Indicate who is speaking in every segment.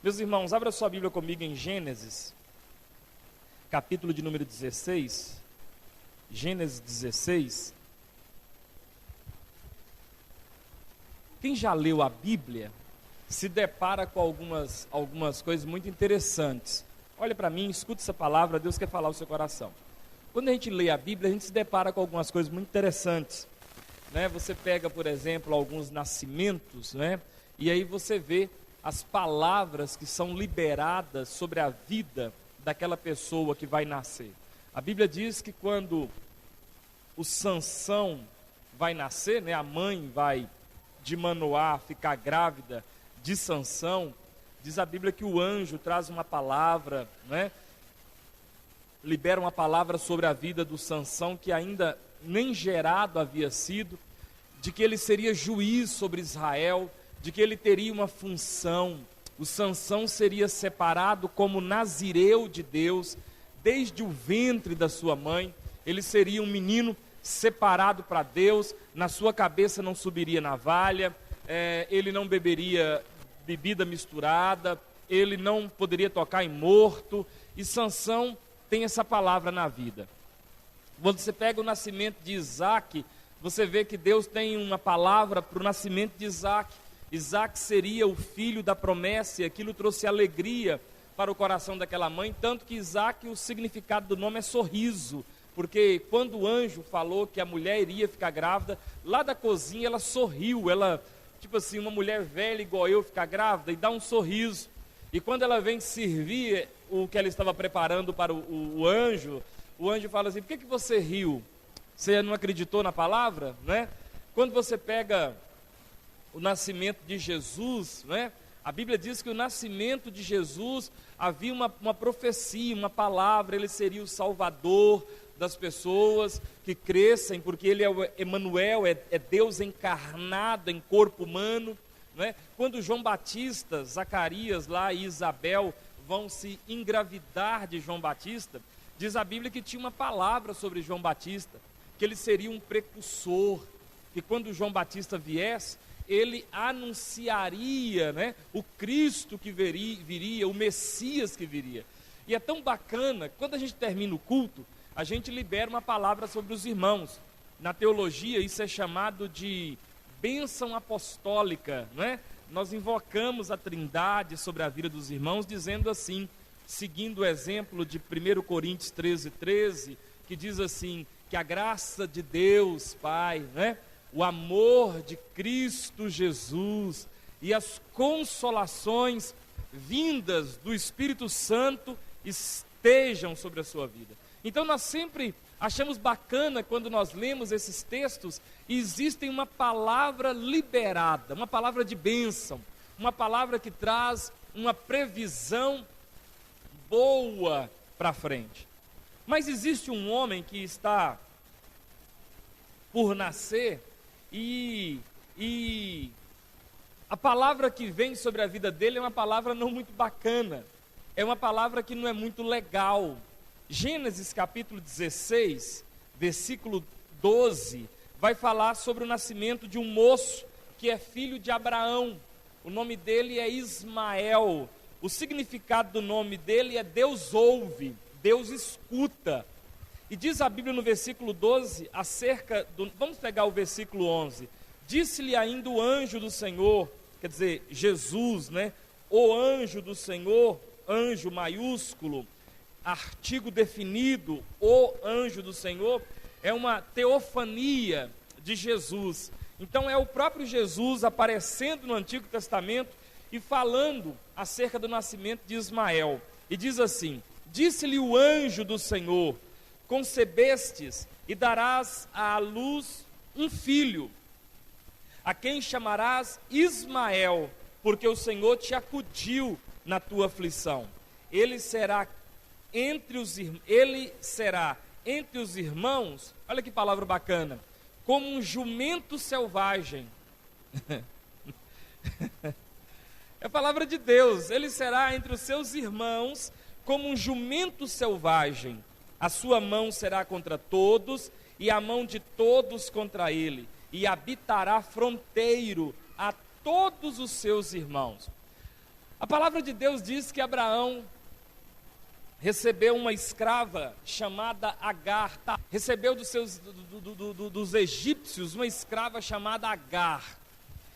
Speaker 1: Meus irmãos, abra sua Bíblia comigo em Gênesis, capítulo de número 16. Gênesis 16. Quem já leu a Bíblia se depara com algumas coisas muito interessantes. Olha para mim, escuta essa palavra, Deus quer falar ao seu coração. Quando a gente lê a Bíblia, a gente se depara com algumas coisas muito interessantes, né? Você pega, por exemplo, alguns nascimentos, né? E aí você vê as palavras que são liberadas sobre a vida daquela pessoa que vai nascer. A Bíblia diz que quando o Sansão vai nascer, né? A mãe vai de Manoá ficar grávida de Sansão, diz a Bíblia que o anjo traz uma palavra, né? Libera uma palavra sobre a vida do Sansão que ainda nem gerado havia sido, de que ele seria juiz sobre Israel, de que ele teria uma função. O Sansão seria separado como nazireu de Deus, desde o ventre da sua mãe. Ele seria um menino separado para Deus, na sua cabeça não subiria navalha, ele não beberia bebida misturada, ele não poderia tocar em morto, e Sansão tem essa palavra na vida. Quando você pega o nascimento de Isaac, você vê que Deus tem uma palavra para o nascimento de Isaac. Isaac seria o filho da promessa, e aquilo trouxe alegria para o coração daquela mãe, tanto que Isaac, o significado do nome é sorriso, porque quando o anjo falou que a mulher iria ficar grávida, lá da cozinha ela sorriu, ela, tipo assim, uma mulher velha igual eu ficar grávida, e dá um sorriso, e quando ela vem servir o que ela estava preparando para o anjo fala assim: por que você riu? Você não acreditou na palavra? Né? Quando você pega o nascimento de Jesus, né? A Bíblia diz que o nascimento de Jesus havia uma profecia, uma palavra, ele seria o salvador das pessoas que crescem, porque ele é o Emanuel, é Deus encarnado em corpo humano, né? Quando João Batista, Zacarias lá e Isabel vão se engravidar de João Batista, diz a Bíblia que tinha uma palavra sobre João Batista, que ele seria um precursor, que quando João Batista viesse, ele anunciaria, né, o Cristo que viria, o Messias que viria. E é tão bacana, quando a gente termina o culto, a gente libera uma palavra sobre os irmãos. Na teologia isso é chamado de bênção apostólica, não é? Nós invocamos a Trindade sobre a vida dos irmãos, dizendo assim, seguindo o exemplo de 1 Coríntios 13, que diz assim, que a graça de Deus Pai, né? O amor de Cristo Jesus e as consolações vindas do Espírito Santo estejam sobre a sua vida. Então nós sempre achamos bacana quando nós lemos esses textos e existe uma palavra liberada, uma palavra de bênção, uma palavra que traz uma previsão boa para frente. Mas existe um homem que está por nascer e a palavra que vem sobre a vida dele é uma palavra não muito bacana, é uma palavra que não é muito legal. Gênesis capítulo 16, versículo 12, vai falar sobre o nascimento de um moço que é filho de Abraão. O nome dele é Ismael. O significado do nome dele é Deus ouve, Deus escuta. E diz a Bíblia no versículo 12, vamos pegar o versículo 11. Disse-lhe ainda o anjo do Senhor, quer dizer, Jesus, né? O anjo do Senhor, anjo maiúsculo, artigo definido, o anjo do Senhor, é uma teofania de Jesus. Então é o próprio Jesus aparecendo no Antigo Testamento e falando acerca do nascimento de Ismael. E diz assim: disse-lhe o anjo do Senhor, concebestes e darás à luz um filho, a quem chamarás Ismael, porque o Senhor te acudiu na tua aflição. Ele será entre os irmãos, olha que palavra bacana, como um jumento selvagem. É a palavra de Deus. Ele será entre os seus irmãos como um jumento selvagem. A sua mão será contra todos e a mão de todos contra ele, e habitará fronteiro a todos os seus irmãos. A palavra de Deus diz que Abraão recebeu uma escrava chamada Agar, recebeu dos egípcios uma escrava chamada Agar.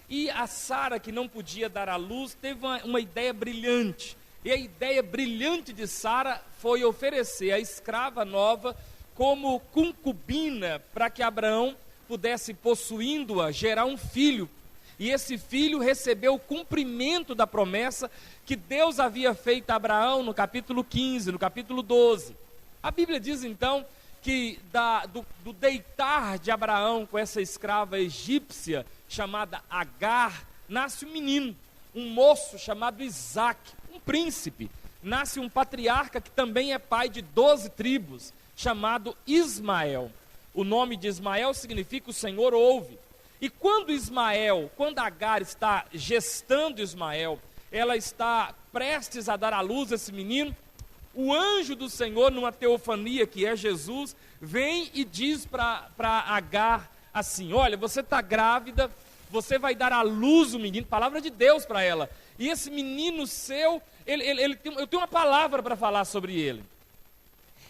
Speaker 1: E a Sara, que não podia dar à luz, teve uma ideia brilhante. E a ideia brilhante de Sara foi oferecer a escrava nova como concubina para que Abraão pudesse, possuindo-a, gerar um filho. E esse filho recebeu o cumprimento da promessa que Deus havia feito a Abraão no capítulo 15, no capítulo 12. A Bíblia diz então que do deitar de Abraão com essa escrava egípcia chamada Agar, nasce um menino, um moço chamado Isaac, um príncipe. Nasce um patriarca que também é pai de 12 tribos, chamado Ismael. O nome de Ismael significa o Senhor ouve. E quando Agar está gestando Ismael, ela está prestes a dar à luz esse menino, o anjo do Senhor, numa teofania que é Jesus, vem e diz para Agar assim: olha, você está grávida, você vai dar à luz o menino, palavra de Deus para ela, e esse menino seu, eu tenho uma palavra para falar sobre ele.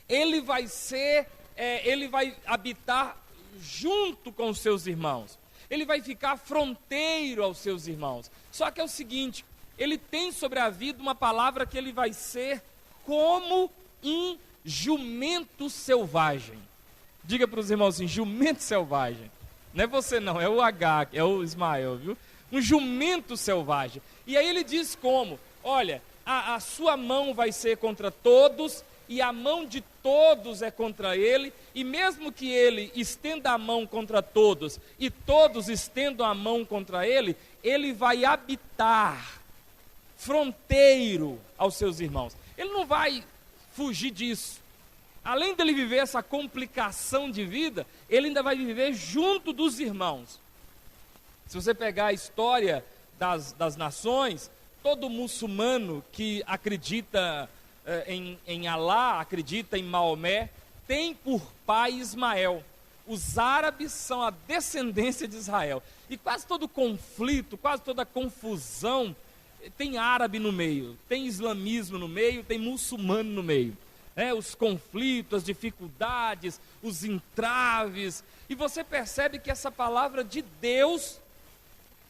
Speaker 1: Ele vai habitar junto com os seus irmãos. Ele vai ficar fronteiro aos seus irmãos. Só que é o seguinte, ele tem sobre a vida uma palavra que ele vai ser como um jumento selvagem. Diga para os irmãos assim: jumento selvagem. Não é você não, é o Agar, é o Ismael, viu? Um jumento selvagem. E aí ele diz como: olha, a sua mão vai ser contra todos, e a mão de todos é contra ele, e mesmo que ele estenda a mão contra todos, e todos estendam a mão contra ele, ele vai habitar fronteiro aos seus irmãos. Ele não vai fugir disso. Além dele viver essa complicação de vida, ele ainda vai viver junto dos irmãos. Se você pegar a história das nações, todo muçulmano que acredita em Alá, acredita em Maomé, tem por pai Ismael. Os árabes são a descendência de Israel. E quase todo conflito, quase toda confusão, tem árabe no meio, tem islamismo no meio, tem muçulmano no meio. Os conflitos, as dificuldades, os entraves. E você percebe que essa palavra de Deus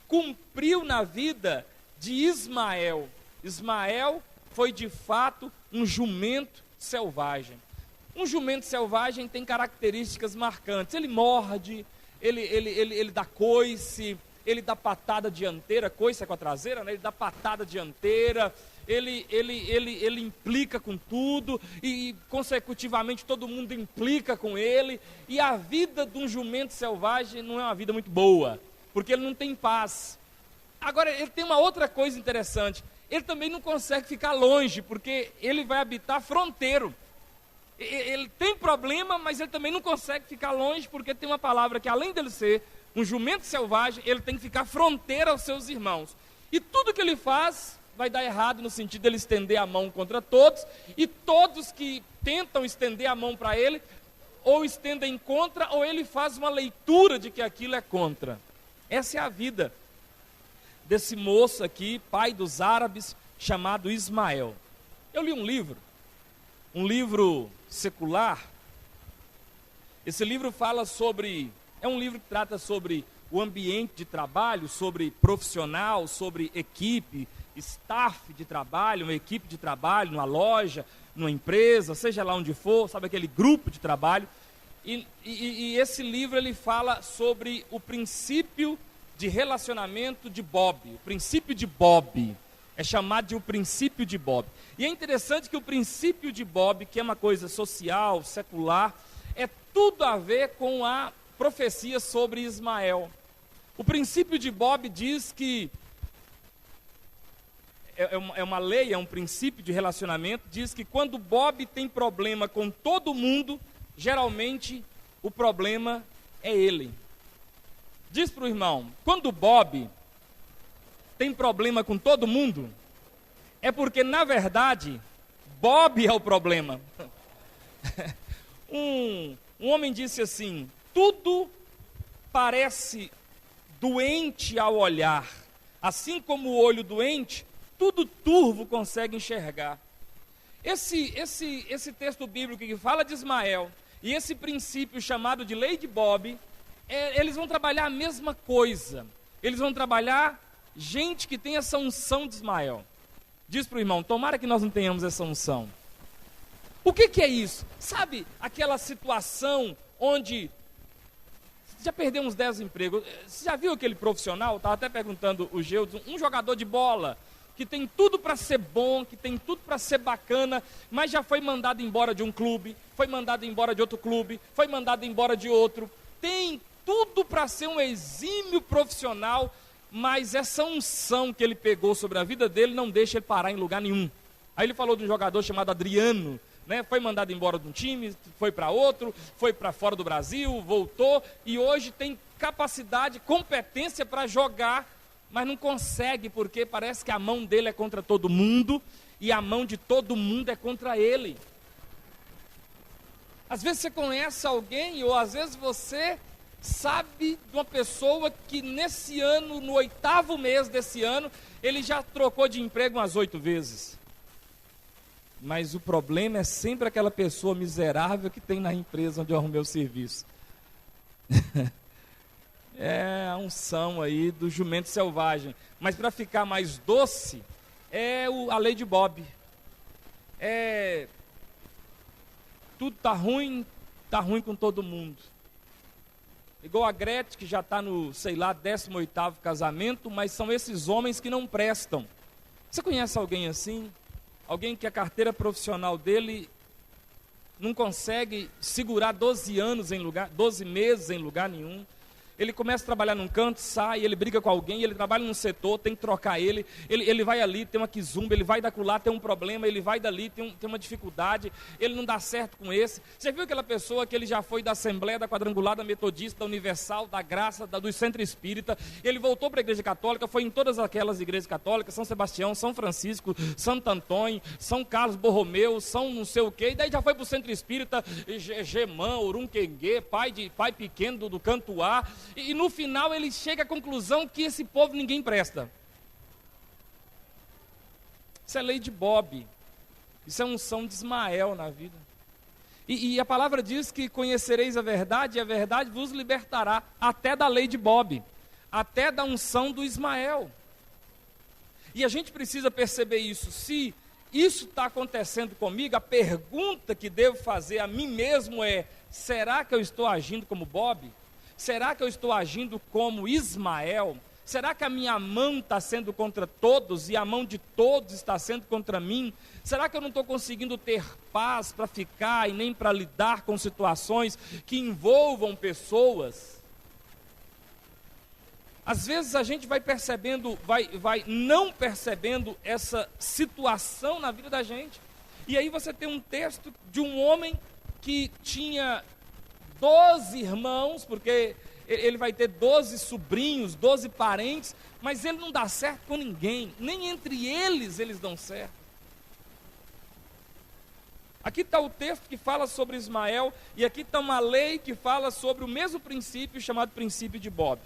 Speaker 1: cumpriu na vida de Ismael. Ismael foi de fato um jumento selvagem. Um jumento selvagem tem características marcantes. Ele morde, ele dá coice, ele dá patada dianteira, coice é com a traseira, né? Ele dá patada dianteira, ele implica com tudo, e consecutivamente todo mundo implica com ele. E a vida de um jumento selvagem não é uma vida muito boa, porque ele não tem paz. Agora, ele tem uma outra coisa interessante: ele também não consegue ficar longe, porque ele vai habitar fronteiro. Ele tem problema, mas ele também não consegue ficar longe, porque tem uma palavra que, além dele ser um jumento selvagem, ele tem que ficar fronteira aos seus irmãos. E tudo que ele faz vai dar errado, no sentido de ele estender a mão contra todos, e todos que tentam estender a mão para ele, ou estendem contra, ou ele faz uma leitura de que aquilo é contra. Essa é a vida desse moço aqui, pai dos árabes, chamado Ismael. Eu li um livro secular. Esse livro fala sobre, é um livro que trata sobre o ambiente de trabalho, sobre profissional, sobre equipe, staff de trabalho, uma equipe de trabalho, numa loja, numa empresa, seja lá onde for, sabe, aquele grupo de trabalho. E esse livro ele fala sobre o princípio de relacionamento de Bob, o princípio de Bob, é chamado de o princípio de Bob. E é interessante que o princípio de Bob, que é uma coisa social, secular, é tudo a ver com a profecia sobre Ismael. O princípio de Bob diz que, é uma lei, é um princípio de relacionamento, diz que quando Bob tem problema com todo mundo, geralmente o problema é ele. Diz para o irmão: quando Bob tem problema com todo mundo, é porque, na verdade, Bob é o problema. Um homem disse assim: tudo parece doente ao olhar, assim como o olho doente tudo turvo consegue enxergar. Esse texto bíblico que fala de Ismael e esse princípio chamado de lei de Bob, eles vão trabalhar a mesma coisa. Eles vão trabalhar gente que tem essa unção de Ismael. Diz para o irmão, tomara que nós não tenhamos essa unção. O que é isso? Sabe aquela situação onde você já perdeu uns 10 empregos? Você já viu aquele profissional? Estava até perguntando o Geudes, um jogador de bola que tem tudo para ser bom, que tem tudo para ser bacana, mas já foi mandado embora de um clube, foi mandado embora de outro clube, foi mandado embora de outro. Tem tudo para ser um exímio profissional, mas essa unção que ele pegou sobre a vida dele não deixa ele parar em lugar nenhum. Aí ele falou de um jogador chamado Adriano, né? Foi mandado embora de um time, foi para outro, foi para fora do Brasil, voltou, e hoje tem capacidade, competência para jogar, mas não consegue, porque parece que a mão dele é contra todo mundo, e a mão de todo mundo é contra ele. Às vezes você conhece alguém, ou às vezes você sabe de uma pessoa que nesse ano, no 8º mês desse ano, ele já trocou de emprego umas 8 vezes. Mas o problema é sempre aquela pessoa miserável que tem na empresa onde eu arrumei o serviço. É a unção aí do jumento selvagem. Mas para ficar mais doce, a lei de Bob. Tudo tá ruim com todo mundo. Igual a Gretchen, que já está no, 18º casamento, mas são esses homens que não prestam. Você conhece alguém assim? Alguém que a carteira profissional dele não consegue segurar 12 meses em lugar nenhum. Ele começa a trabalhar num canto, sai, ele briga com alguém, ele trabalha num setor, tem que trocar ele vai ali, tem uma quizumba, ele vai daquilo lá, tem um problema, ele vai dali, tem uma dificuldade, ele não dá certo com esse. Você viu aquela pessoa que ele já foi da Assembleia, da Quadrangular, da Metodista, da Universal, da Graça, do Centro Espírita, ele voltou para a Igreja Católica, foi em todas aquelas igrejas católicas, São Sebastião, São Francisco, Santo Antônio, São Carlos Borromeu, São não sei o quê, e daí já foi para o Centro Espírita, Gemã, Urunquengue, pai pequeno do Cantuá, e no final ele chega à conclusão que esse povo ninguém presta. Isso é lei de Bob. Isso é unção de Ismael na vida. E a palavra diz que conhecereis a verdade, e a verdade vos libertará, até da lei de Bob, até da unção do Ismael. E a gente precisa perceber isso. Se isso está acontecendo comigo, a pergunta que devo fazer a mim mesmo é: será que eu estou agindo como Bob? Será que eu estou agindo como Ismael? Será que a minha mão está sendo contra todos e a mão de todos está sendo contra mim? Será que eu não estou conseguindo ter paz para ficar e nem para lidar com situações que envolvam pessoas? Às vezes a gente vai percebendo, vai não percebendo essa situação na vida da gente. E aí você tem um texto de um homem que tinha 12 irmãos, porque ele vai ter 12 sobrinhos, 12 parentes, mas ele não dá certo com ninguém, nem entre eles dão certo. Aqui está o texto que fala sobre Ismael, e aqui está uma lei que fala sobre o mesmo princípio, chamado princípio de Bob.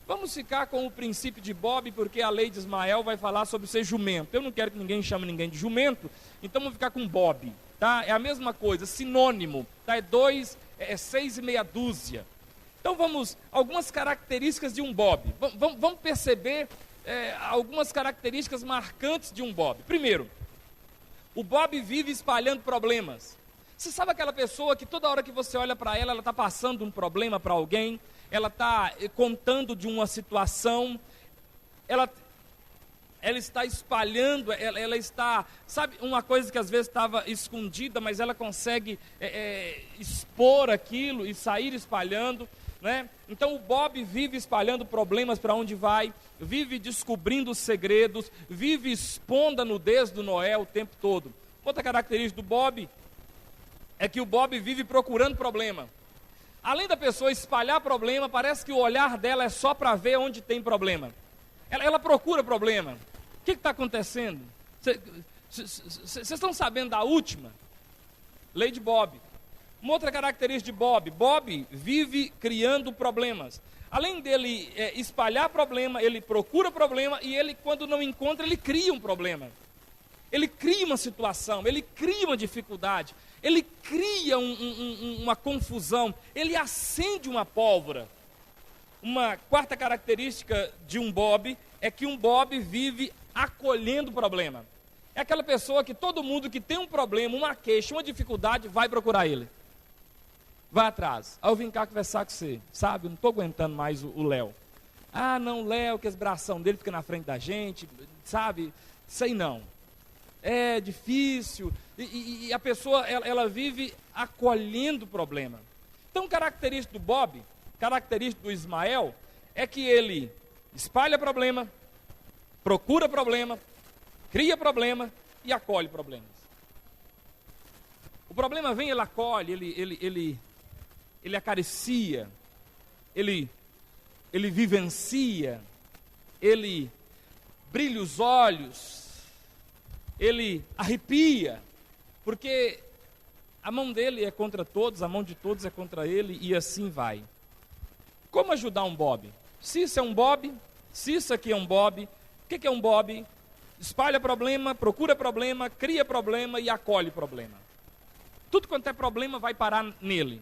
Speaker 1: Vamos ficar com o princípio de Bob, porque a lei de Ismael vai falar sobre ser jumento. Eu não quero que ninguém chame ninguém de jumento, então vamos ficar com Bob, tá? É a mesma coisa, sinônimo, tá? É 6 e meia dúzia. Então algumas características de um Bob. Vamos perceber algumas características marcantes de um Bob. Primeiro, o Bob vive espalhando problemas. Você sabe aquela pessoa que toda hora que você olha para ela está passando um problema para alguém, ela está contando de uma situação, ela está espalhando, ela está, sabe, uma coisa que às vezes estava escondida, mas ela consegue expor aquilo e sair espalhando, né? Então o Bob vive espalhando problemas para onde vai, vive descobrindo os segredos, vive expondo a nudez do Noé o tempo todo. Outra característica do Bob é que o Bob vive procurando problema. Além da pessoa espalhar problema, parece que o olhar dela é só para ver onde tem problema. Ela procura problema. O que está acontecendo? Vocês estão sabendo da última? Lei de Bob. Uma outra característica de Bob. Bob vive criando problemas. Além dele espalhar problema, ele procura problema, e ele, quando não encontra, ele cria um problema. Ele cria uma situação, ele cria uma dificuldade, ele cria uma confusão, ele acende uma pólvora. Uma quarta característica de um Bob é que um Bob vive acolhendo o problema. É aquela pessoa que todo mundo que tem um problema, uma queixa, uma dificuldade, vai procurar ele. Vai atrás. Aí eu vim cá conversar com você, sabe? Eu não estou aguentando mais o Léo. Ah, não, Léo, que as bração dele fica na frente da gente, sabe? Sei não. É difícil. E a pessoa, ela vive acolhendo o problema. Então, característica do Bob, característica do Ismael, é que ele espalha problema, procura problema, cria problema e acolhe problemas. O problema vem, ele acolhe, ele acaricia, ele vivencia, ele brilha os olhos, ele arrepia, porque a mão dele é contra todos, a mão de todos é contra ele, e assim vai. Como ajudar um Bob? Se isso é um Bob, se isso aqui é um Bob, o que é um Bob? Espalha problema, procura problema, cria problema e acolhe problema. Tudo quanto é problema vai parar nele.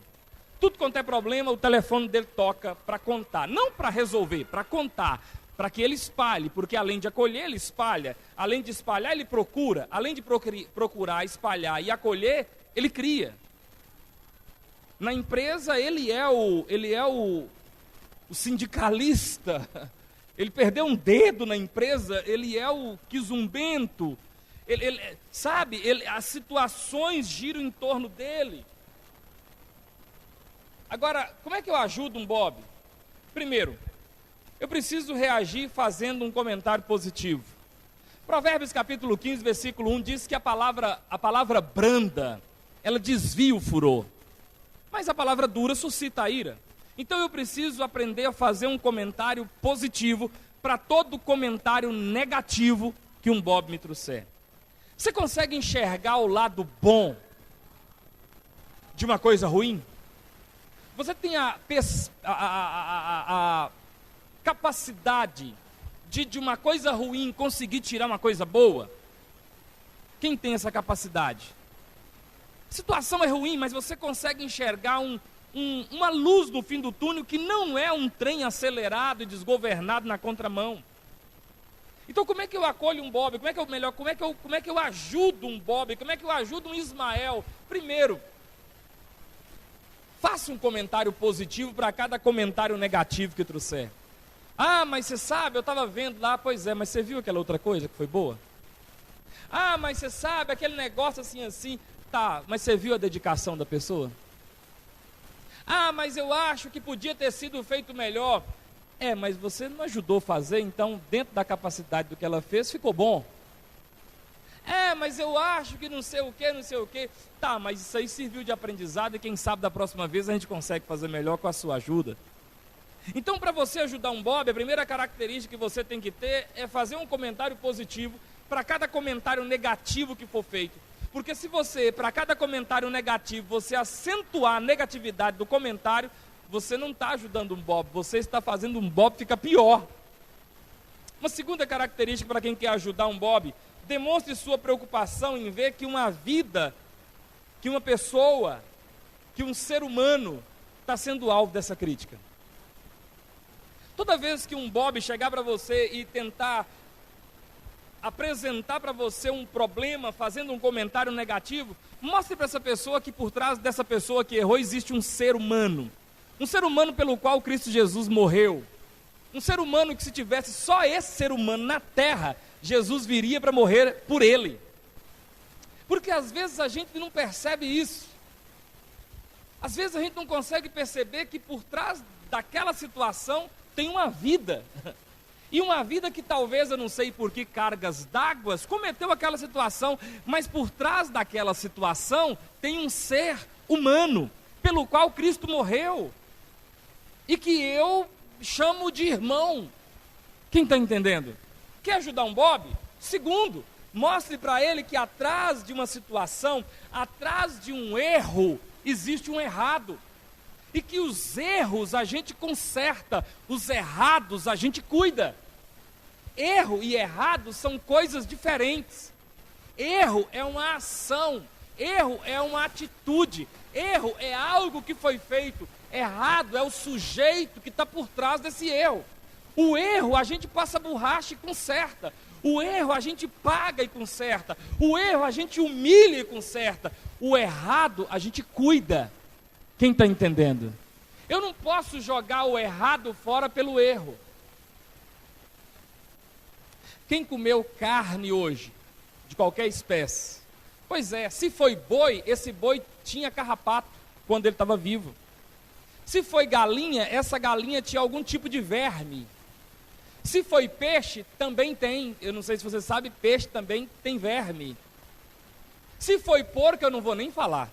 Speaker 1: Tudo quanto é problema, o telefone dele toca para contar. Não para resolver, para contar. Para que ele espalhe, porque além de acolher, ele espalha. Além de espalhar, ele procura. Além de procurar, espalhar e acolher, ele cria. Na empresa, ele é o sindicalista. Ele perdeu um dedo na empresa, ele é o quizumbento. As situações giram em torno dele. Agora, como é que eu ajudo um Bob? Primeiro, eu preciso reagir fazendo um comentário positivo. Provérbios capítulo 15, versículo 1 diz que a palavra branda, ela desvia o furor. Mas a palavra dura suscita a ira. Então eu preciso aprender a fazer um comentário positivo para todo comentário negativo que um Bob me trouxer. Você consegue enxergar o lado bom de uma coisa ruim? Você tem a capacidade de uma coisa ruim conseguir tirar uma coisa boa? Quem tem essa capacidade? A situação é ruim, mas você consegue enxergar uma luz no fim do túnel que não é um trem acelerado e desgovernado na contramão. Então como é que eu acolho um Bob? Como é que eu ajudo um Bob? Como é que eu ajudo um Ismael? Primeiro, faça um comentário positivo para cada comentário negativo que trouxer. Ah, mas você sabe, eu estava vendo lá, pois é, mas você viu aquela outra coisa que foi boa? Ah, mas você sabe, aquele negócio assim, tá, mas você viu a dedicação da pessoa? Ah, mas eu acho que podia ter sido feito melhor. É, mas você não ajudou a fazer, então dentro da capacidade do que ela fez, ficou bom. É, mas eu acho que não sei o que. Tá, mas isso aí serviu de aprendizado e quem sabe da próxima vez a gente consegue fazer melhor com a sua ajuda. Então, para você ajudar um Bob, a primeira característica que você tem que ter é fazer um comentário positivo para cada comentário negativo que for feito. Porque se você, para cada comentário negativo, você acentuar a negatividade do comentário, você não está ajudando um Bob, você está fazendo um Bob ficar pior. Uma segunda característica para quem quer ajudar um Bob: demonstre sua preocupação em ver que uma vida, que uma pessoa, que um ser humano está sendo alvo dessa crítica. Toda vez que um Bob chegar para você e tentar apresentar para você um problema, fazendo um comentário negativo, mostre para essa pessoa que por trás dessa pessoa que errou existe um ser humano. Um ser humano pelo qual Cristo Jesus morreu. Um ser humano que, se tivesse só esse ser humano na terra, Jesus viria para morrer por ele. Porque às vezes a gente não percebe isso. Às vezes a gente não consegue perceber que por trás daquela situação tem uma vida. E uma vida que talvez, eu não sei por que cargas d'água, cometeu aquela situação, mas por trás daquela situação tem um ser humano, pelo qual Cristo morreu. E que eu chamo de irmão. Quem está entendendo? Quer ajudar um Bob? Segundo, mostre para ele que atrás de uma situação, atrás de um erro, existe um errado. e que os erros a gente conserta, os errados a gente cuida. Erro e errado são coisas diferentes. Erro é uma ação, erro é uma atitude, erro é algo que foi feito, errado é o sujeito que está por trás desse erro. O erro a gente passa borracha e conserta, o erro a gente paga e conserta, o erro a gente humilha e conserta, o errado a gente cuida. Quem está entendendo? Eu não posso jogar o errado fora pelo erro. Quem comeu carne hoje, de qualquer espécie? Pois é, se foi boi, esse boi tinha carrapato quando ele estava vivo. Se foi galinha, essa galinha tinha algum tipo de verme. Se foi peixe, também tem. Eu não sei se você sabe, peixe também tem verme. Se foi porco, eu não vou nem falar.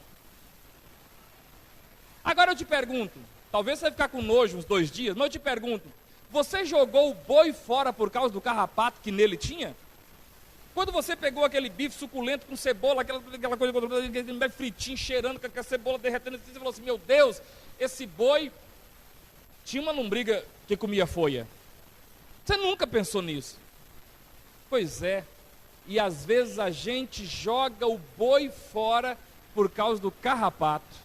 Speaker 1: Agora eu te pergunto, talvez você vai ficar com nojo uns 2 dias, mas eu te pergunto, você jogou o boi fora por causa do carrapato que nele tinha? Quando você pegou aquele bife suculento com cebola, aquela coisa fritinho, cheirando, com a cebola derretendo, você falou assim, meu Deus, esse boi tinha uma lombriga que comia folha. Você nunca pensou nisso? Pois é, e às vezes a gente joga o boi fora por causa do carrapato.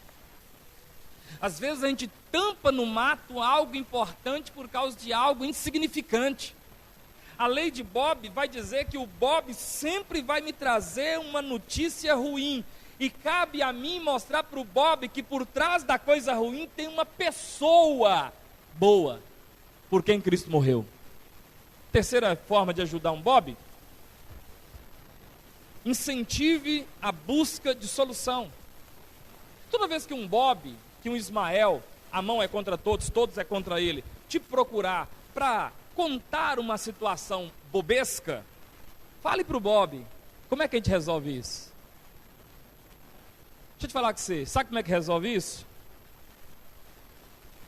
Speaker 1: Às vezes a gente tampa no mato algo importante por causa de algo insignificante. A lei de Bob vai dizer que o Bob sempre vai me trazer uma notícia ruim. E cabe a mim mostrar para o Bob que por trás da coisa ruim tem uma pessoa boa, por quem Cristo morreu. Terceira forma de ajudar um Bob: incentive a busca de solução. Toda vez que um Bob, que um Ismael, a mão é contra todos, todos é contra ele, te procurar para contar uma situação bobesca, fale para o Bob, como é que a gente resolve isso? Deixa eu te falar com você, sabe como é que resolve isso?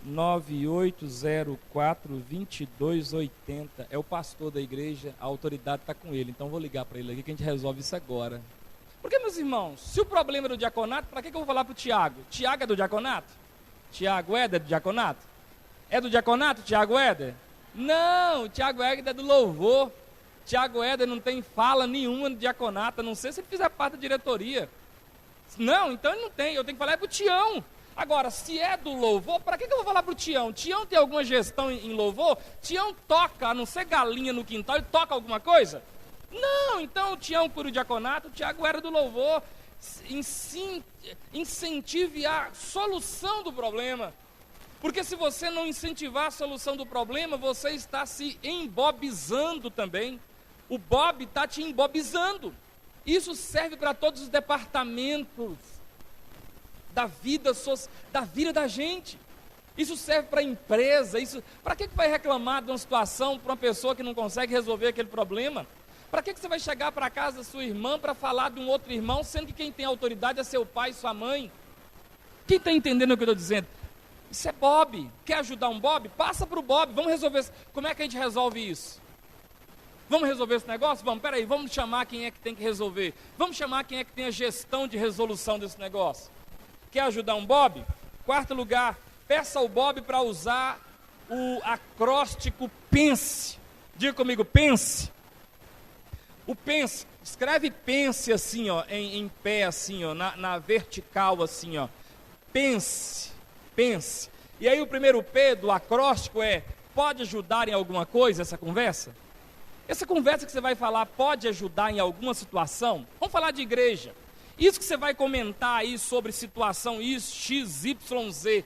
Speaker 1: 9804-2280, é o pastor da igreja, a autoridade está com ele, então vou ligar para ele aqui que a gente resolve isso agora. Porque, meus irmãos, se o problema é do diaconato, para que eu vou falar para o Tiago? Tiago é do diaconato? Tiago Éder é do diaconato? É do diaconato, Tiago Éder? Não, o Tiago Éder é do louvor. Tiago Éder não tem fala nenhuma no diaconato, a não ser se ele fizer parte da diretoria. Não, então ele não tem, eu tenho que falar para o Tião. Agora, se é do louvor, para que eu vou falar para o Tião? Tião tem alguma gestão em louvor? Tião toca, a não ser galinha no quintal, ele toca alguma coisa? Não, então o Tião cura o diaconato, o Tiago era do louvor. Incentive a solução do problema. Porque se você não incentivar a solução do problema, você está se embobizando também. O Bob está te embobizando. Isso serve para todos os departamentos da vida da gente. Isso serve para a empresa. Para que vai reclamar de uma situação para uma pessoa que não consegue resolver aquele problema? Para que você vai chegar para casa da sua irmã para falar de um outro irmão, sendo que quem tem autoridade é seu pai e sua mãe? Quem está entendendo o que eu estou dizendo? Isso é Bob. Quer ajudar um Bob? Passa para o Bob. Vamos resolver isso. Como é que a gente resolve isso? Vamos resolver esse negócio? Vamos, peraí, vamos chamar quem é que tem que resolver. Vamos chamar quem é que tem a gestão de resolução desse negócio. Quer ajudar um Bob? 4º lugar, peça ao Bob para usar o acróstico pense. Diga comigo, pense. O pense, escreve pense assim, ó, em pé assim, ó, na vertical assim, ó. Pense, pense. E aí o primeiro P do acróstico é, pode ajudar em alguma coisa essa conversa? Essa conversa que você vai falar pode ajudar em alguma situação? Vamos falar de igreja. Isso que você vai comentar aí sobre situação isso, X, Y, Z,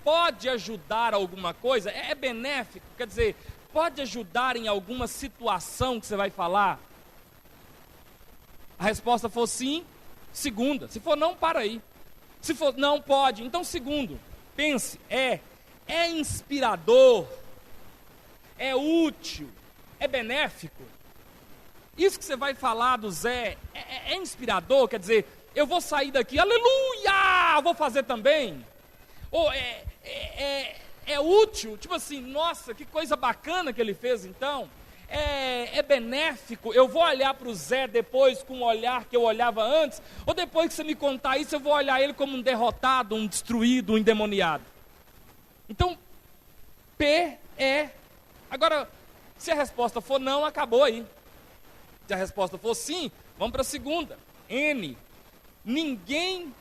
Speaker 1: pode ajudar alguma coisa? É benéfico? Quer dizer, pode ajudar em alguma situação que você vai falar? A resposta for sim, segunda. Se for não, para aí. Se for não, pode. Então, segundo, pense, é inspirador, é útil, é benéfico. Isso que você vai falar do Zé é inspirador, quer dizer, eu vou sair daqui, aleluia, vou fazer também. Ou é útil, tipo assim, nossa, que coisa bacana que ele fez então. É benéfico, eu vou olhar para o Zé depois com o olhar que eu olhava antes, ou depois que você me contar isso, eu vou olhar ele como um derrotado, um destruído, um endemoniado. Então, P é... Agora, se a resposta for não, acabou aí. Se a resposta for sim, vamos para a segunda. N. Ninguém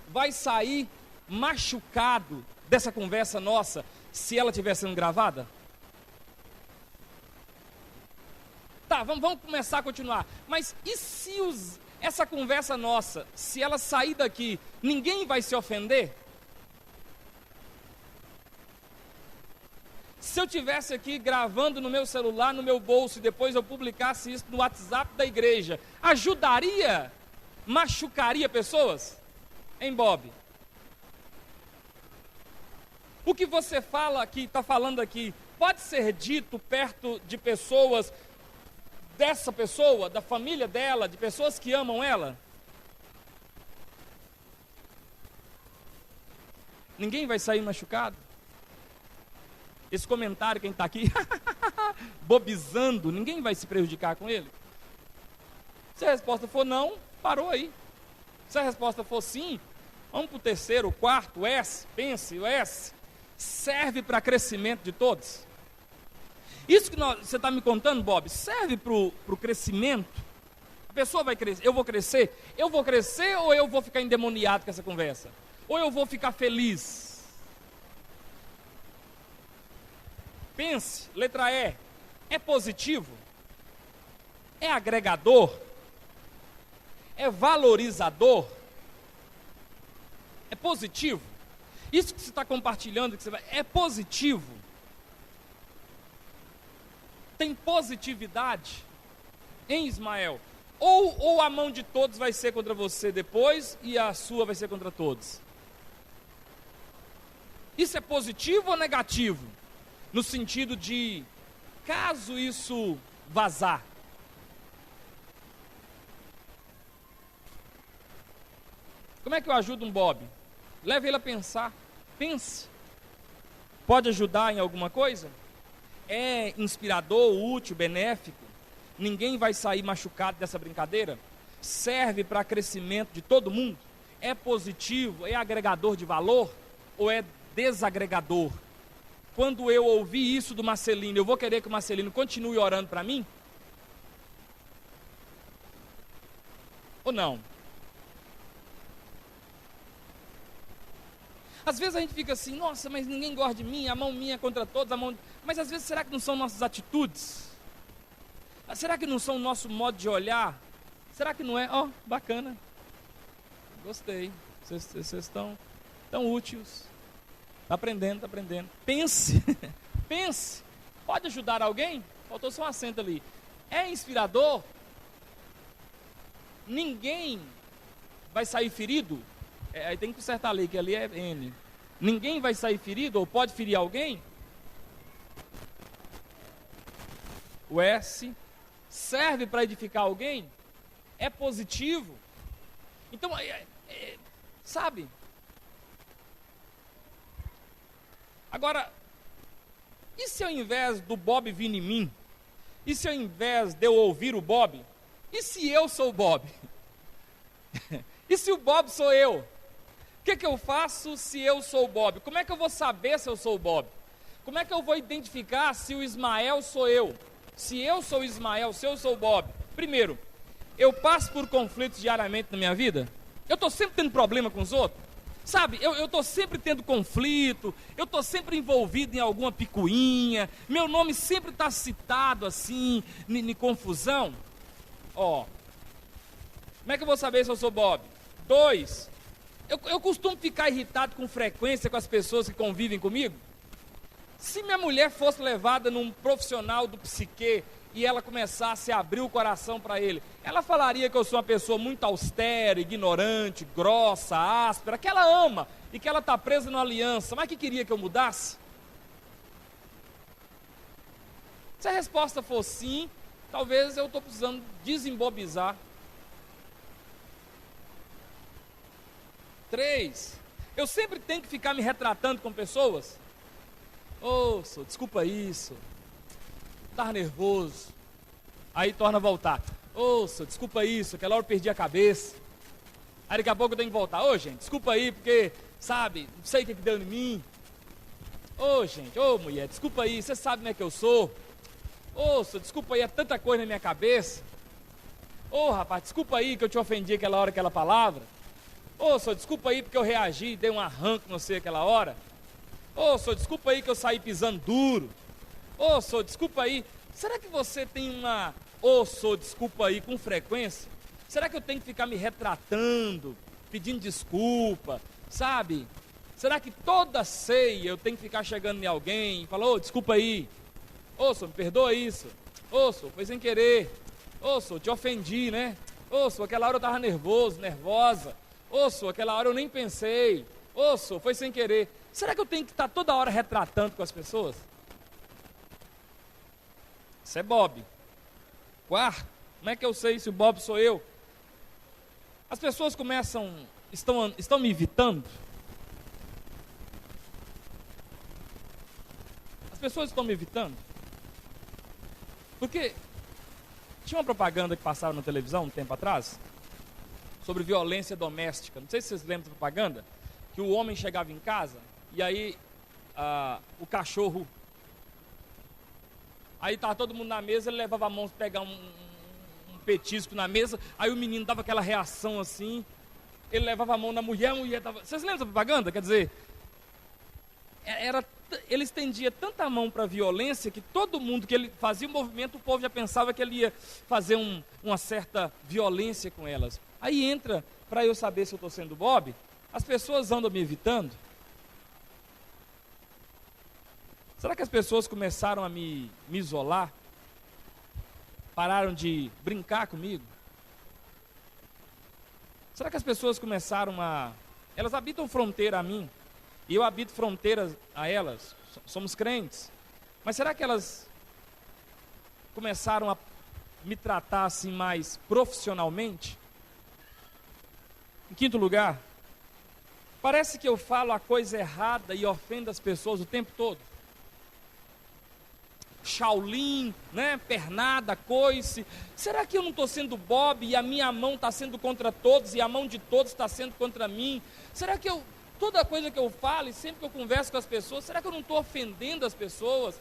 Speaker 1: vai sair machucado dessa conversa nossa se ela estiver sendo gravada? Tá, vamos começar a continuar. Mas e se essa conversa nossa, se ela sair daqui, ninguém vai se ofender? Se eu tivesse aqui gravando no meu celular, no meu bolso, e depois eu publicasse isso no WhatsApp da igreja, ajudaria? Machucaria pessoas? Hein, Bob? O que você fala aqui, está falando aqui, pode ser dito perto de pessoas, dessa pessoa, da família dela, de pessoas que amam ela? Ninguém vai sair machucado? Esse comentário, quem está aqui, bobizando, ninguém vai se prejudicar com ele? Se a resposta for não, parou aí. Se a resposta for sim, vamos para o terceiro, o quarto, o S, pense, o S, serve para crescimento de todos. Isso que você está me contando, Bob, serve para o crescimento? A pessoa vai crescer, eu vou crescer ou eu vou ficar endemoniado com essa conversa? Ou eu vou ficar feliz? Pense, letra E, é positivo? É agregador? É valorizador? É positivo? Isso que você está compartilhando, é positivo? Tem positividade em Ismael? Ou a mão de todos vai ser contra você depois e a sua vai ser contra todos? Isso é positivo ou negativo? No sentido de, caso isso vazar, como é que eu ajudo um Bob? Leve ele a pensar. Pense. Pode ajudar em alguma coisa? É inspirador, útil, benéfico? Ninguém vai sair machucado dessa brincadeira? Serve para crescimento de todo mundo? É positivo? É agregador de valor? Ou é desagregador? Quando eu ouvir isso do Marcelino, eu vou querer que o Marcelino continue orando para mim? Ou não? Às vezes a gente fica assim, nossa, mas ninguém gosta de mim, a mão minha é contra todos, mas às vezes será que não são nossas atitudes? Será que não são o nosso modo de olhar? Será que não é? Ó, bacana. Gostei. Vocês estão tão úteis. Está aprendendo, está aprendendo. Pense, pense. Pode ajudar alguém? Faltou só um acento ali. É inspirador? Ninguém vai sair ferido? Aí tem que consertar ali, que ali é N. Ninguém vai sair ferido ou pode ferir alguém? O S serve para edificar alguém? É positivo? Então, sabe? Agora, e se ao invés do Bob vir em mim? E se ao invés de eu ouvir o Bob? E se eu sou o Bob? E se o Bob sou eu? O que eu faço se eu sou o Bob? Como é que eu vou saber se eu sou o Bob? Como é que eu vou identificar se o Ismael sou eu? Se eu sou o Ismael, se eu sou o Bob? Primeiro, eu passo por conflitos diariamente na minha vida? Eu estou sempre tendo problema com os outros? Sabe, eu estou sempre tendo conflito, eu estou sempre envolvido em alguma picuinha, meu nome sempre está citado assim, em confusão. Ó, como é que eu vou saber se eu sou Bob? 2, eu costumo ficar irritado com frequência com as pessoas que convivem comigo. Se minha mulher fosse levada num profissional do psique e ela começasse a abrir o coração para ele, ela falaria que eu sou uma pessoa muito austera, ignorante, grossa, áspera, que ela ama e que ela está presa numa aliança, mas que queria que eu mudasse? Se a resposta for sim, talvez eu estou precisando desembobizar. 3, eu sempre tenho que ficar me retratando com pessoas? Desculpa isso, estava nervoso, aí torna a voltar. Desculpa isso, aquela hora eu perdi a cabeça, aí daqui a pouco eu tenho que voltar. Gente, desculpa aí, porque sabe, não sei o que deu em mim. Ô gente, ô mulher, desculpa aí, você sabe como é que eu sou. Ô, desculpa aí, é tanta coisa na minha cabeça. Ô rapaz, desculpa aí que eu te ofendi aquela hora, aquela palavra. Ô, desculpa aí porque eu reagi, dei um arranco, não sei, aquela hora. Ô, desculpa aí que eu saí pisando duro. Ô, desculpa aí. Será que você tem uma desculpa aí com frequência? Será que eu tenho que ficar me retratando, pedindo desculpa, sabe? Será que toda ceia eu tenho que ficar chegando em alguém e falar, desculpa aí. Me perdoa isso. Foi sem querer. Te ofendi, né? Aquela hora eu estava nervoso, nervosa. Aquela hora eu nem pensei. Foi sem querer. Será que eu tenho que estar toda hora retratando com as pessoas? Isso é Bob. Quarto, como é que eu sei se o Bob sou eu? As pessoas estão me evitando. As pessoas estão me evitando. Porque tinha uma propaganda que passava na televisão um tempo atrás sobre violência doméstica. Não sei se vocês lembram da propaganda, que o homem chegava em casa e aí o cachorro, aí estava todo mundo na mesa, ele levava a mão para pegar um petisco na mesa, aí o menino dava aquela reação assim, ele levava a mão na mulher, a mulher estava... Vocês lembram da propaganda? Quer dizer, ele estendia tanta mão para a violência que todo mundo que ele fazia o movimento, o povo já pensava que ele ia fazer uma certa violência com elas. Aí entra, para eu saber se eu estou sendo Bob, as pessoas andam me evitando. Será que as pessoas começaram a me isolar? Pararam de brincar comigo? Será que as pessoas começaram elas habitam fronteira a mim, e eu habito fronteiras a elas, somos crentes, mas será que elas começaram a me tratar assim mais profissionalmente? Em quinto lugar, parece que eu falo a coisa errada e ofendo as pessoas o tempo todo. Shaolin, né? Pernada, coice. Será que eu não estou sendo Bob e a minha mão está sendo contra todos e a mão de todos está sendo contra mim? Será que toda coisa que eu falo e sempre que eu converso com as pessoas, será que eu não estou ofendendo as pessoas?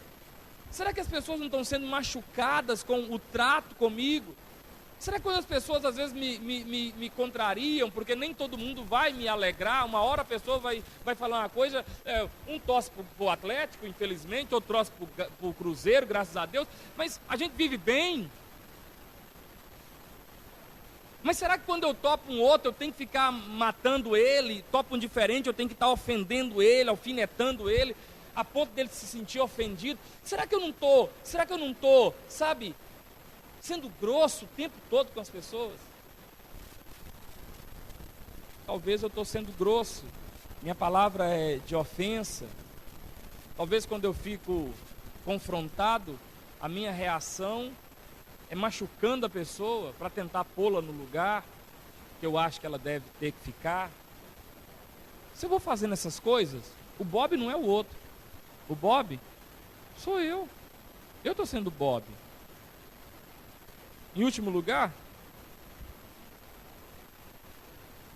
Speaker 1: Será que as pessoas não estão sendo machucadas com o trato comigo? Será que quando as pessoas às vezes me contrariam, porque nem todo mundo vai me alegrar, uma hora a pessoa vai falar uma coisa, um torce para o Atlético, infelizmente, outro torce para o Cruzeiro, graças a Deus, mas a gente vive bem. Mas será que quando eu topo um outro, eu tenho que ficar matando ele, topo um diferente, eu tenho que estar ofendendo ele, alfinetando ele, a ponto dele se sentir ofendido? Será que eu não estou, sabe, sendo grosso o tempo todo com as pessoas? Talvez eu estou sendo grosso, minha palavra é de ofensa. Talvez quando eu fico confrontado, a minha reação é machucando a pessoa para tentar pô-la no lugar que eu acho que ela deve ter que ficar. Se eu vou fazendo essas coisas, o Bob não é o outro. O Bob sou eu. Eu estou sendo Bob. Em último lugar,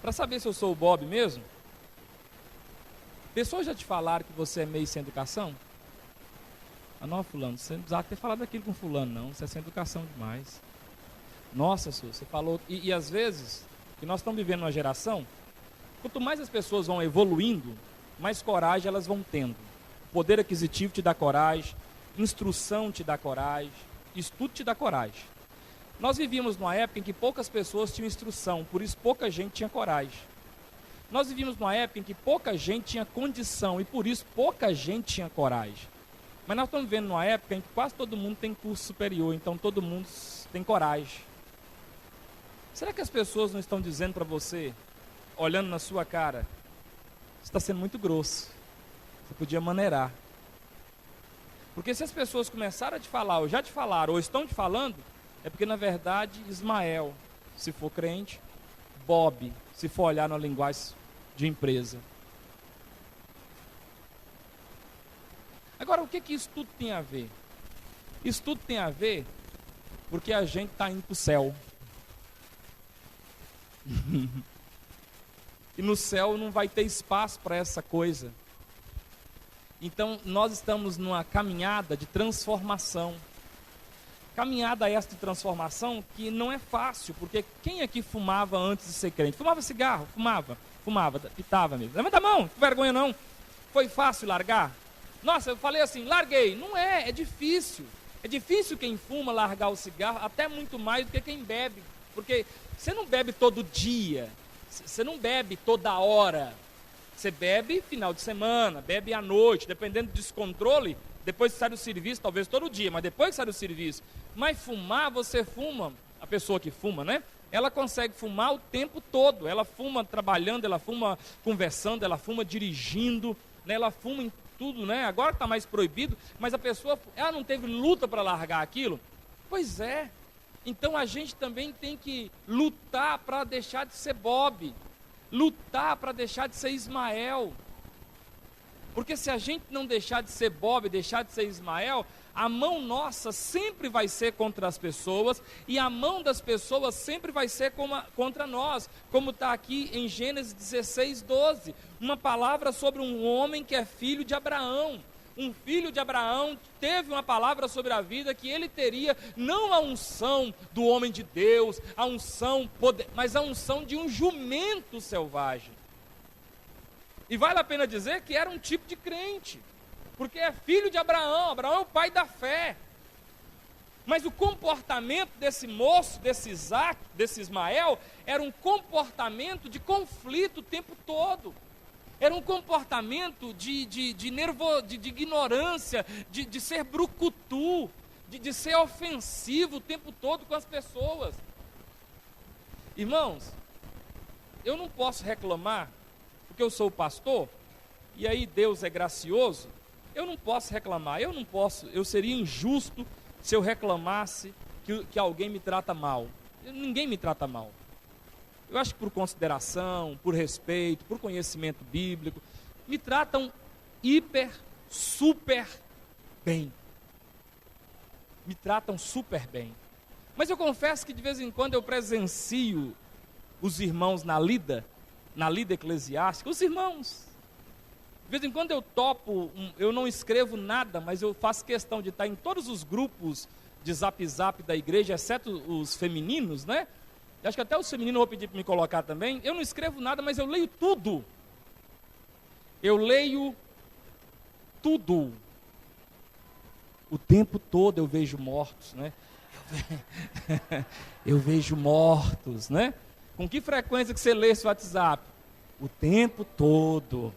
Speaker 1: para saber se eu sou o Bob mesmo, pessoas já te falaram que você é meio sem educação? Não, fulano, você não precisava ter falado aquilo com fulano, não. Você é sem educação demais. Nossa, Su, você falou... E às vezes, que nós estamos vivendo uma geração, quanto mais as pessoas vão evoluindo, mais coragem elas vão tendo. O poder aquisitivo te dá coragem, instrução te dá coragem, estudo te dá coragem. Nós vivíamos numa época em que poucas pessoas tinham instrução, por isso pouca gente tinha coragem. Nós vivíamos numa época em que pouca gente tinha condição, e por isso pouca gente tinha coragem. Mas nós estamos vivendo numa época em que quase todo mundo tem curso superior, então todo mundo tem coragem. Será que as pessoas não estão dizendo para você, olhando na sua cara, você está sendo muito grosso, você podia maneirar? Porque se as pessoas começaram a te falar, ou já te falaram, ou estão te falando, é porque na verdade Ismael, se for crente, Bob, se for olhar na linguagem de empresa. Agora, o que isso tudo tem a ver? Isso tudo tem a ver porque a gente está indo para o céu. e no céu não vai ter espaço para essa coisa. Então, nós estamos numa caminhada de transformação. Caminhada essa de transformação que não é fácil, porque quem aqui fumava antes de ser crente? Fumava cigarro? Fumava, pitava mesmo. Levanta a mão, não tem vergonha não. Foi fácil largar? Nossa, eu falei assim, larguei. Não é, é difícil. É difícil quem fuma largar o cigarro, até muito mais do que quem bebe. Porque você não bebe todo dia, você não bebe toda hora. Você bebe final de semana, bebe à noite, dependendo do descontrole, depois que sai do serviço, talvez todo dia, mas depois que sai do serviço. Mas fumar, você fuma, a pessoa que fuma, né? Ela consegue fumar o tempo todo. Ela fuma trabalhando, ela fuma conversando, ela fuma dirigindo, né? Ela fuma em tudo, né? Agora está mais proibido, mas a pessoa, ela não teve luta para largar aquilo? Pois é. Então a gente também tem que lutar para deixar de ser Bob, lutar para deixar de ser Ismael. Porque se a gente não deixar de ser Bob, deixar de ser Ismael, a mão nossa sempre vai ser contra as pessoas, e a mão das pessoas sempre vai ser contra nós, como está aqui em Gênesis 16, 12, uma palavra sobre um homem que é filho de Abraão. Um filho de Abraão teve uma palavra sobre a vida que ele teria, não a unção do homem de Deus, a unção, mas a unção de um jumento selvagem. E vale a pena dizer que era um tipo de crente, porque é filho de Abraão, Abraão é o pai da fé. Mas o comportamento desse moço, desse Isaac, desse Ismael, era um comportamento de conflito o tempo todo. Era um comportamento de ignorância, de ser brucutu, de ser ofensivo o tempo todo com as pessoas. Irmãos, eu não posso reclamar, porque eu sou pastor, e aí Deus é gracioso, eu não posso reclamar, eu seria injusto se eu reclamasse que alguém me trata mal. Ninguém me trata mal. Eu acho que por consideração, por respeito, por conhecimento bíblico, me tratam super bem. Me tratam super bem. Mas eu confesso que de vez em quando eu presencio os irmãos na lida eclesiástica, os irmãos. De vez em quando eu topo, eu não escrevo nada, mas eu faço questão de estar em todos os grupos de zap da igreja, exceto os femininos, né? Acho que até os femininos eu vou pedir para me colocar também. Eu não escrevo nada, mas eu leio tudo. Eu leio tudo. O tempo todo eu vejo mortos, né? Eu vejo mortos, né? Com que frequência que você lê esse WhatsApp? O tempo todo.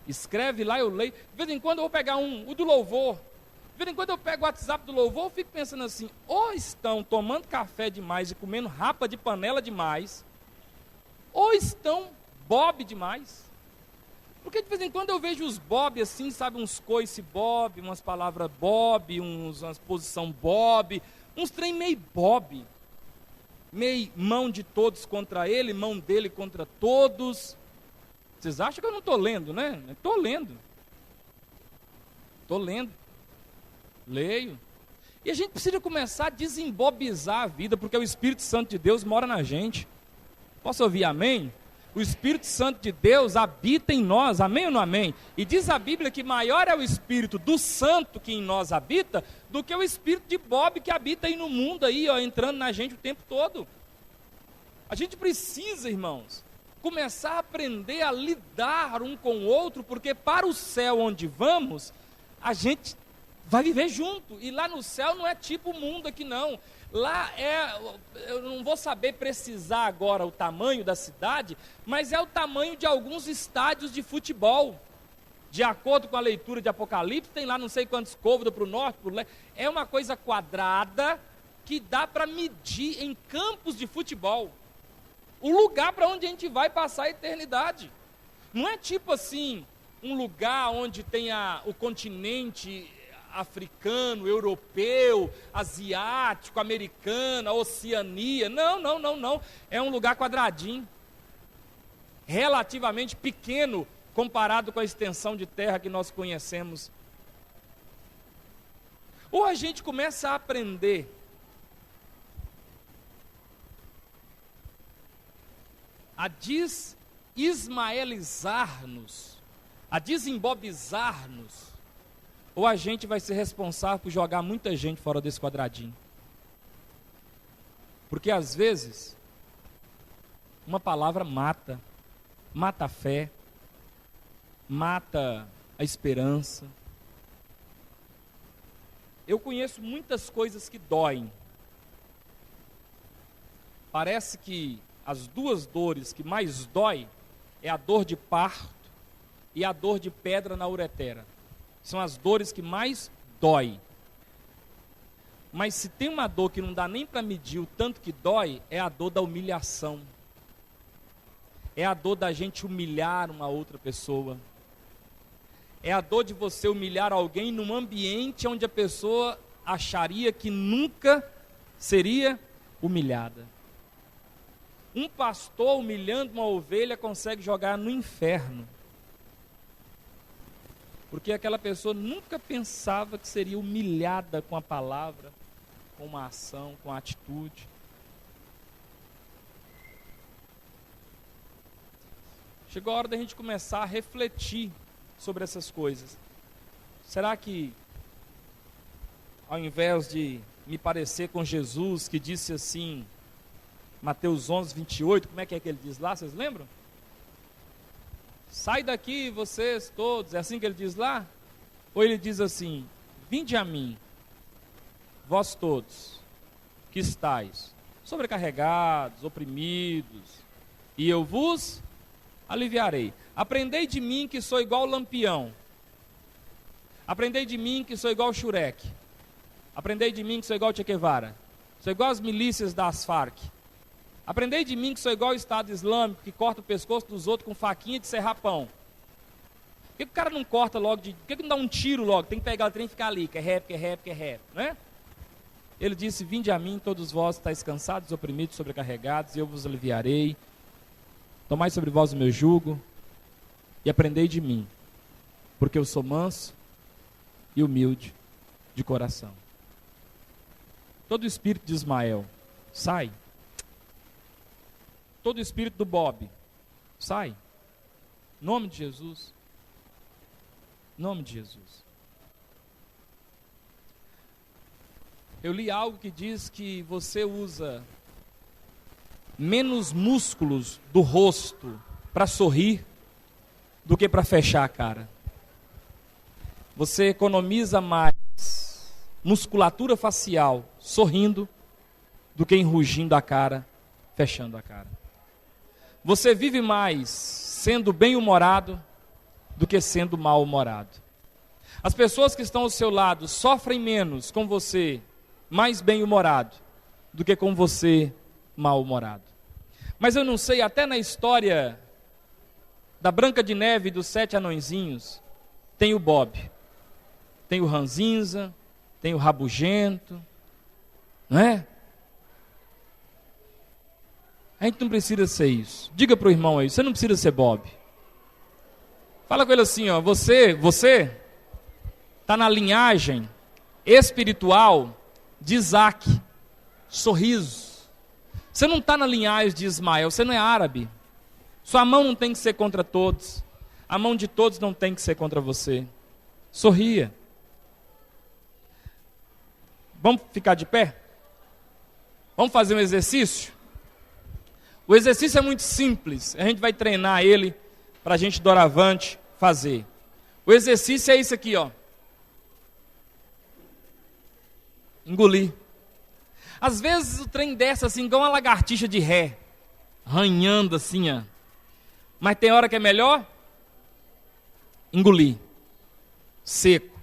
Speaker 1: Escreve lá, eu leio. De vez em quando eu vou pegar o do louvor. De vez em quando eu pego o WhatsApp do louvor, eu fico pensando assim, ou estão tomando café demais e comendo rapa de panela demais, ou estão Bob demais. Porque de vez em quando eu vejo os Bob assim, sabe, uns coice Bob, umas palavras Bob, umas posição Bob, uns trem meio Bob. Meio mão de todos contra ele, mão dele contra todos. Vocês acham que eu não estou lendo, né? Estou lendo. Estou lendo. Leio. E a gente precisa começar a desembobizar a vida, porque o Espírito Santo de Deus mora na gente. Posso ouvir amém? O Espírito Santo de Deus habita em nós, amém ou não amém? E diz a Bíblia que maior é o Espírito do Santo que em nós habita, do que o Espírito de Bob que habita aí no mundo, aí, ó, entrando na gente o tempo todo. A gente precisa, irmãos, começar a aprender a lidar um com o outro, porque para o céu onde vamos, a gente vai viver junto, e lá no céu não é tipo o mundo aqui não, lá eu não vou saber precisar agora o tamanho da cidade, mas é o tamanho de alguns estádios de futebol, de acordo com a leitura de Apocalipse, tem lá não sei quantos côvados para o norte, para o leste, é uma coisa quadrada, que dá para medir em campos de futebol, o lugar para onde a gente vai passar a eternidade, não é tipo assim, um lugar onde tem o continente africano, europeu, asiático, americano, Oceania. Não. É um lugar quadradinho, relativamente pequeno comparado com a extensão de terra que nós conhecemos. Ou a gente começa a aprender a ismaelizar-nos, a desembobizar-nos, ou a gente vai ser responsável por jogar muita gente fora desse quadradinho. Porque às vezes, uma palavra mata a fé, mata a esperança. Eu conheço muitas coisas que doem. Parece que as duas dores que mais dói é a dor de parto e a dor de pedra na uretra. São as dores que mais dói. Mas se tem uma dor que não dá nem para medir o tanto que dói, é a dor da humilhação. É a dor da gente humilhar uma outra pessoa. É a dor de você humilhar alguém num ambiente onde a pessoa acharia que nunca seria humilhada. Um pastor humilhando uma ovelha consegue jogar no inferno. Porque aquela pessoa nunca pensava que seria humilhada com a palavra, com uma ação, com a atitude. Chegou a hora da gente começar a refletir sobre essas coisas. Será que, ao invés de me parecer com Jesus, que disse assim, Mateus 11, 28, como é que ele diz lá, vocês lembram? Sai daqui vocês todos, é assim que ele diz lá? Ou ele diz assim, vinde a mim, vós todos, que estáis sobrecarregados, oprimidos, e eu vos aliviarei. Aprendei de mim que sou igual Lampião. Aprendei de mim que sou igual Shurek. Aprendei de mim que sou igual Che Guevara. Sou igual as milícias das Farc. Aprendei de mim que sou igual o Estado Islâmico, que corta o pescoço dos outros com faquinha de serrar pão. Por que o cara não corta logo? Por que não dá um tiro logo? Tem que pegar o trem e ficar ali, que é rap, né? Ele disse, vinde a mim, todos vós estáis cansados, oprimidos, sobrecarregados, e eu vos aliviarei. Tomai sobre vós o meu jugo, e aprendei de mim, porque eu sou manso e humilde de coração. Todo o espírito de Ismael, sai. Todo o espírito do Bob, sai. Em nome de Jesus. Em nome de Jesus. Eu li algo que diz que você usa menos músculos do rosto para sorrir do que para fechar a cara. Você economiza mais musculatura facial sorrindo do que enrugindo a cara, fechando a cara. Você vive mais sendo bem-humorado do que sendo mal-humorado. As pessoas que estão ao seu lado sofrem menos com você mais bem-humorado do que com você mal-humorado. Mas eu não sei, até na história da Branca de Neve e dos 7 anõezinhos, tem o Bob, tem o ranzinza, tem o rabugento, não é? A gente não precisa ser isso. Diga para o irmão aí, você não precisa ser Bob. Fala com ele assim, ó, você está na linhagem espiritual de Isaac, sorriso. Você não está na linhagem de Ismael, você não é árabe. Sua mão não tem que ser contra todos. A mão de todos não tem que ser contra você. Sorria. Vamos ficar de pé? Vamos fazer um exercício? O exercício é muito simples. A gente vai treinar ele para a gente doravante fazer. O exercício é isso aqui, ó. Engolir. Às vezes o trem desce assim, igual uma lagartixa de ré, arranhando assim, ó. Mas tem hora que é melhor engolir, seco.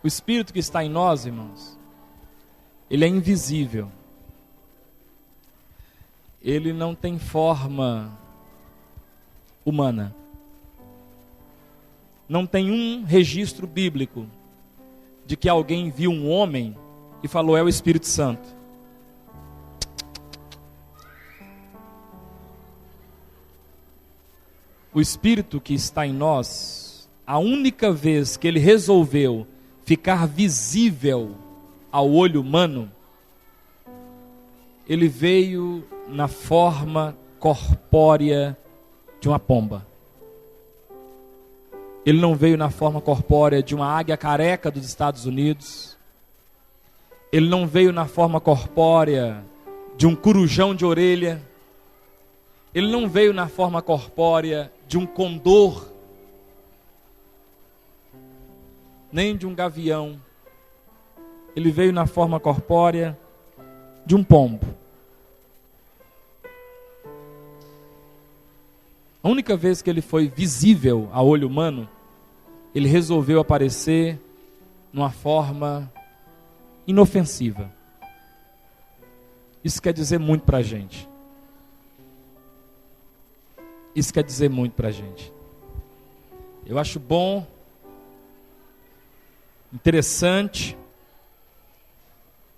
Speaker 1: O Espírito que está em nós, irmãos, ele é invisível. Ele não tem forma humana. Não tem um registro bíblico de que alguém viu um homem e falou, é o Espírito Santo. O Espírito que está em nós, a única vez que ele resolveu ficar visível ao olho humano, ele veio na forma corpórea de uma pomba. Ele não veio na forma corpórea de uma águia careca dos Estados Unidos. Ele não veio na forma corpórea de um corujão de orelha. Ele não veio na forma corpórea de um condor, nem de um gavião. Ele veio na forma corpórea de um pombo. A única vez que ele foi visível a olho humano, ele resolveu aparecer numa forma inofensiva. Isso quer dizer muito para a gente. Isso quer dizer muito para a gente. Eu acho bom, interessante,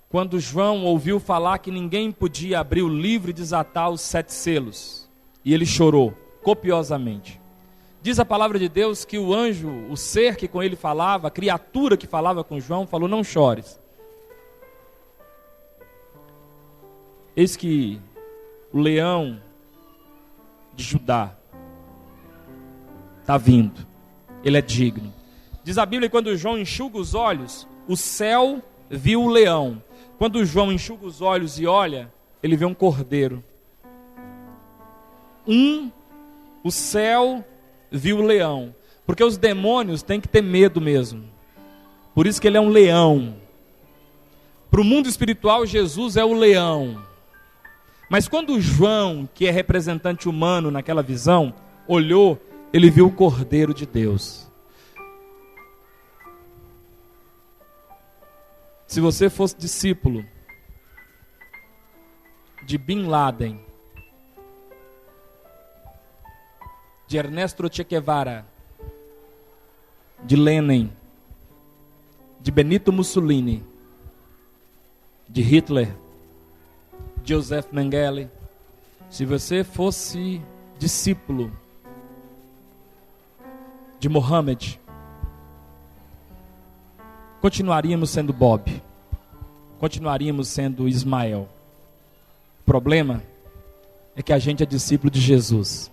Speaker 1: quando João ouviu falar que ninguém podia abrir o livro e desatar os 7 selos. E ele chorou copiosamente. Diz a palavra de Deus que o anjo, o ser que com ele falava, a criatura que falava com João, falou: não chores. Eis que o leão de Judá está vindo. Ele é digno. Diz a Bíblia que quando João enxuga os olhos, o céu viu o leão. Quando João enxuga os olhos e olha, ele vê um cordeiro. O céu viu o leão. Porque os demônios têm que ter medo mesmo. Por isso que ele é um leão. Para o mundo espiritual, Jesus é o leão. Mas quando João, que é representante humano naquela visão, olhou, ele viu o Cordeiro de Deus. Se você fosse discípulo de Bin Laden, de Ernesto Che Guevara, de Lenin, de Benito Mussolini, de Hitler, Joseph Mengele, se você fosse discípulo de Mohammed, continuaríamos sendo Bob, continuaríamos sendo Ismael. O problema é que a gente é discípulo de Jesus.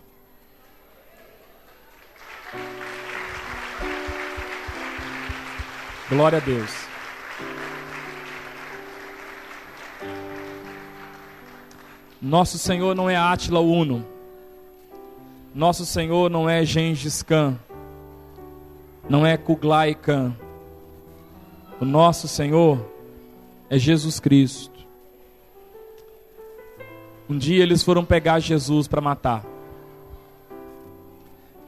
Speaker 1: Glória a Deus. Nosso Senhor não é Átila Uno. Nosso Senhor não é Gengis Khan. Não é Kublai Khan. O nosso Senhor é Jesus Cristo. Um dia eles foram pegar Jesus para matar.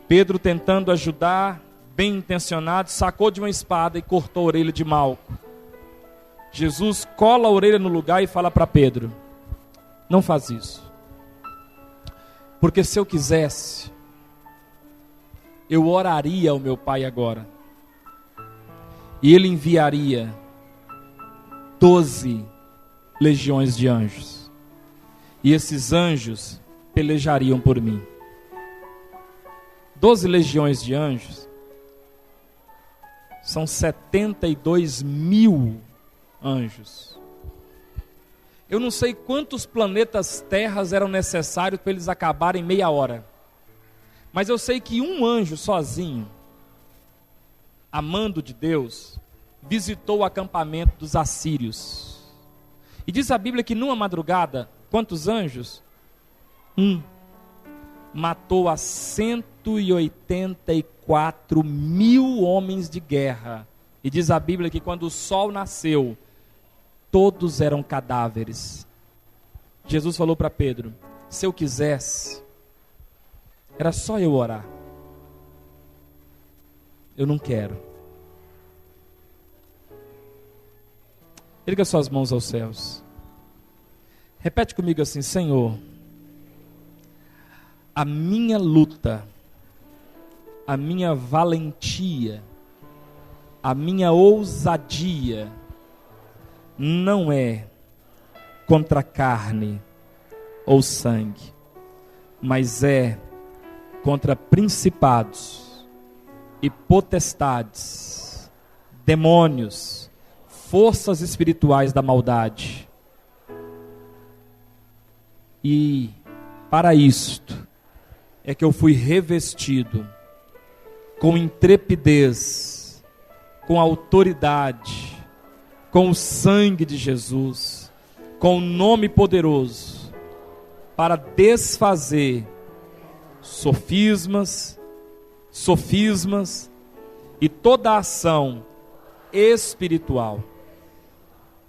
Speaker 1: Pedro, tentando ajudar, bem intencionado, sacou de uma espada e cortou a orelha de Malco. Jesus cola a orelha no lugar e fala para Pedro: não faz isso. Porque se eu quisesse, eu oraria ao meu Pai agora. E Ele enviaria 12 legiões de anjos. E esses anjos pelejariam por mim. 12 legiões de anjos são 72 mil anjos. Eu não sei quantos planetas terras eram necessários para eles acabarem em meia hora. Mas eu sei que um anjo sozinho, a mando de Deus, visitou o acampamento dos assírios. E diz a Bíblia que numa madrugada, quantos anjos? Matou a 184 mil homens de guerra. E diz a Bíblia que quando o sol nasceu, todos eram cadáveres. Jesus falou para Pedro: se eu quisesse, era só eu orar. Eu não quero. Erga suas mãos aos céus. Repete comigo assim: Senhor, a minha luta, a minha valentia, a minha ousadia não é contra carne ou sangue, mas é contra principados e potestades, demônios, forças espirituais da maldade. E para isto é que eu fui revestido com intrepidez, com autoridade, com o sangue de Jesus, com o nome poderoso, para desfazer sofismas e toda a ação espiritual.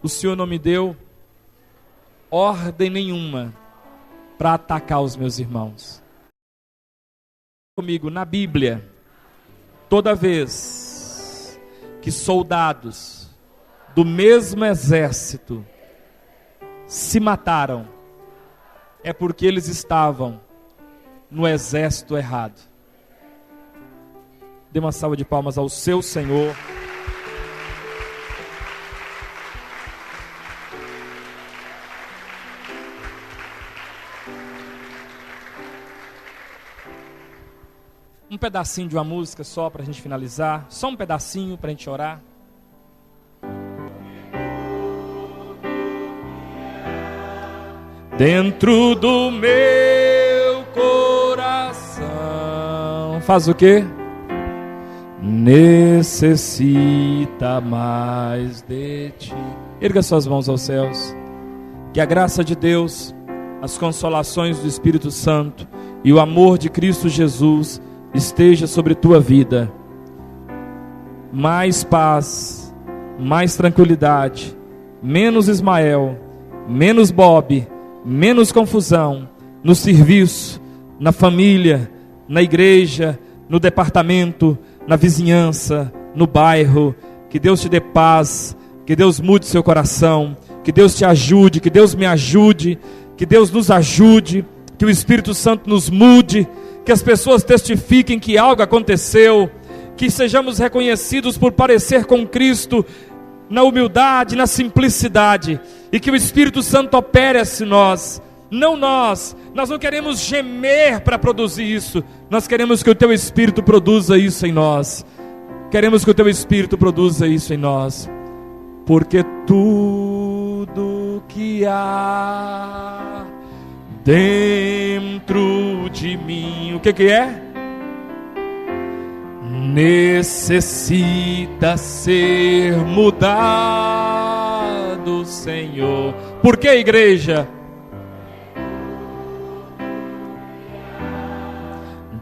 Speaker 1: O Senhor não me deu ordem nenhuma para atacar os meus irmãos. Comigo, na Bíblia, toda vez que soldados do mesmo exército se mataram, é porque eles estavam no exército errado. Dê uma salva de palmas ao seu Senhor. Um pedacinho de uma música só para a gente finalizar. Só um pedacinho para a gente orar. Dentro do meu coração. Faz o quê? Necessita mais de ti. Erga suas mãos aos céus. Que a graça de Deus, as consolações do Espírito Santo e o amor de Cristo Jesus esteja sobre tua vida. Mais paz, mais tranquilidade, menos Ismael, menos Bob, menos confusão no serviço, na família, na igreja, no departamento, na vizinhança, no bairro. Que Deus te dê paz, que Deus mude seu coração, que Deus te ajude, que Deus me ajude, que Deus nos ajude, que o Espírito Santo nos mude, que as pessoas testifiquem que algo aconteceu, que sejamos reconhecidos por parecer com Cristo na humildade, na simplicidade, e que o Espírito Santo opere em nós. Nós não queremos gemer para produzir isso, nós queremos que o Teu Espírito produza isso em nós. Queremos que o Teu Espírito produza isso em nós, porque tudo que há dentro de mim, o que é? Necessita ser mudado, Senhor. Por que, igreja?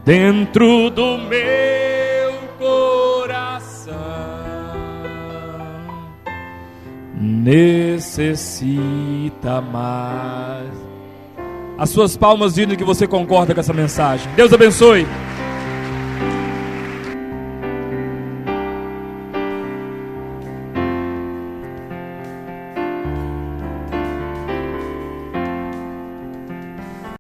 Speaker 1: Dentro do meu coração necessita mais. As suas palmas dizem que você concorda com essa mensagem. Deus abençoe.